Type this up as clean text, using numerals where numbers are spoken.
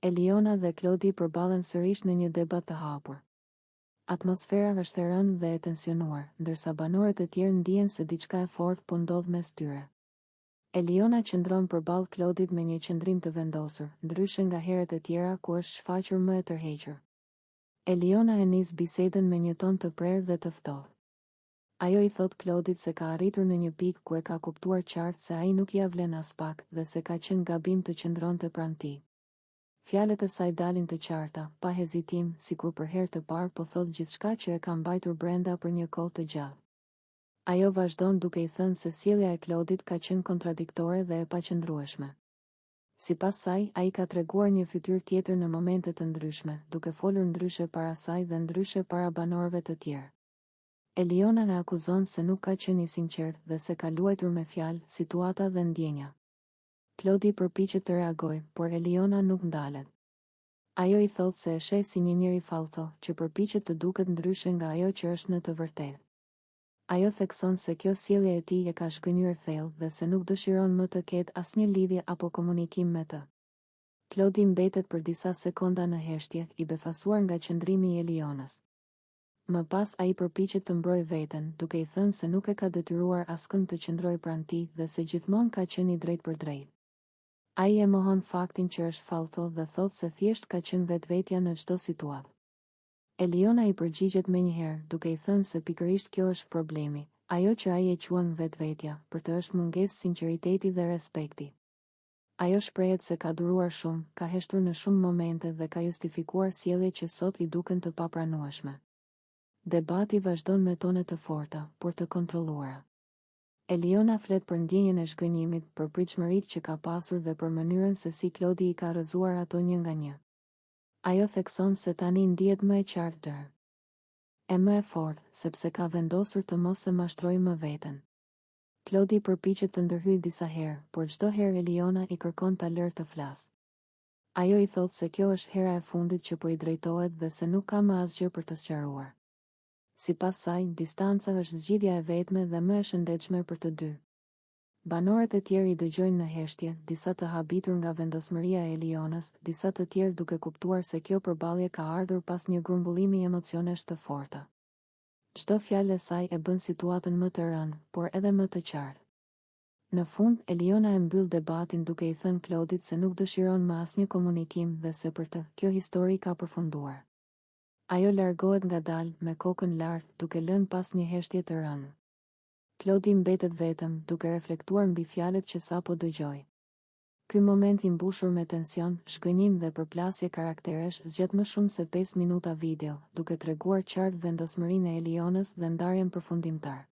Eliona dhe Klodi përballen sërish në një debat të hapur. Atmosfera është e rënë dhe e tensionuar, ndërsa banorët e tjerë ndihen se diçka e fortë po ndodh mes tyre. Eliona qëndron përballë Klodit me një qëndrim të vendosur, ndryshe nga herët e tjera ku është shfaqur më e tërhequr. Eliona e nis bisedën me një ton të prerë dhe të ftohtë. Ajo i thot Klodit se ka arritur në një pikë ku e ka kuptuar qartë se ai nuk ia vlen as pak dhe se ka qenë gabim të qëndronte pranë tij. Fjalët e saj dalin të qarta, pa hezitim, sikur për herë të parë po thot gjithçka që e ka mbajtur brenda për një kohë të gjatë. Ajo vazhdon duke i thënë se sjellja e Klodit ka qenë kontradiktore dhe e paqëndrueshme. Sipas saj, ai ka treguar një fytyrë tjetër në momente të ndryshme, duke folur ndryshe para saj dhe ndryshe para banorëve të tjerë. Eliona e akuzon se nuk ka qenë i sinqert dhe se ka luajtur me fjalë, situata dhe ndjenja. Klodi përpiqet të reagojë, por Eliona nuk ndalet. Ajo i thot se e sheh si një njeri fallto, që përpiqet të duket ndryshe nga ajo që është në të vërtetë. Ajo thekson se kjo sjellje e tij e ka shgënjur thellë dhe se nuk dëshiron më të ketë asnjë lidhje apo komunikim me të. Klodi mbetet për disa sekonda në heshtje, i befasuar nga qëndrimi i Elionës. Më pas ai përpiqet të mbrojë veten, duke i thënë se nuk e ka detyruar askënd të qëndrojë pranë tij dhe se gjithmonë ka qenë i drejtë për drejtë. Ai e mohon faktin që është fallto dhe thotë se thjesht ka qenë vetvetja në çdo situatë. Eliona i përgjigjet menjëherë, duke i thënë se pikërisht kjo është problemi, ajo që ai e quan vetvetja, për të është mungesë sinqeriteti dhe respekti. Ajo shprehet se ka duruar shumë, ka heshtur në shumë momente dhe ka justifikuar sjellje që sot i duken të papranueshme. Debati vazhdon me tone të forta, por të kontrolluara. Eliona flet për ndjenjen e shgënjimit, për pritshmëritë që ka pasur dhe për mënyrën se si Klodi i ka rrëzuar ato një nga një. Ajo thekson se tani ndihet më e qartë e më e fortë, sepse ka vendosur të mos e mashtrojë më veten. Klodi përpiqet të ndërhyjë disa herë, por çdo herë Eliona i kërkon ta lërë të flasë. Ajo i thot se kjo është hera e fundit që po i drejtohet dhe se nuk ka më asgjë për të sqaruar. Sipas saj, distanca është zgjidhja e vetme dhe më e shëndetshme për të dy. Banorët e tjerë i dëgjojnë në heshtje, disa të habitur nga vendosmëria e Elionës, disa të tjerë duke kuptuar se kjo përballje ka ardhur pas një grumbullimi emocionesh të forta. Çdo fjalë e saj e bën situatën më të rëndë, por edhe më të qartë. Në fund, Eliona e mbyll debatin duke i thënë Klodit se nuk dëshiron më asnjë komunikim dhe se për të, kjo histori ka përfunduar. Ajo largohet ngadalë, me kokën lart, duke lënë pas një heshtje të rëndë. Klodi mbetet vetëm, duke reflektuar mbi fjalët që sapo dëgjoi. Ky moment i mbushur me tension, shgënjim dhe përplasje karakteresh zgjet më shumë se 5 minuta video, duke treguar qartë vendosmërinë e Elionës dhe ndarjen përfundimtar.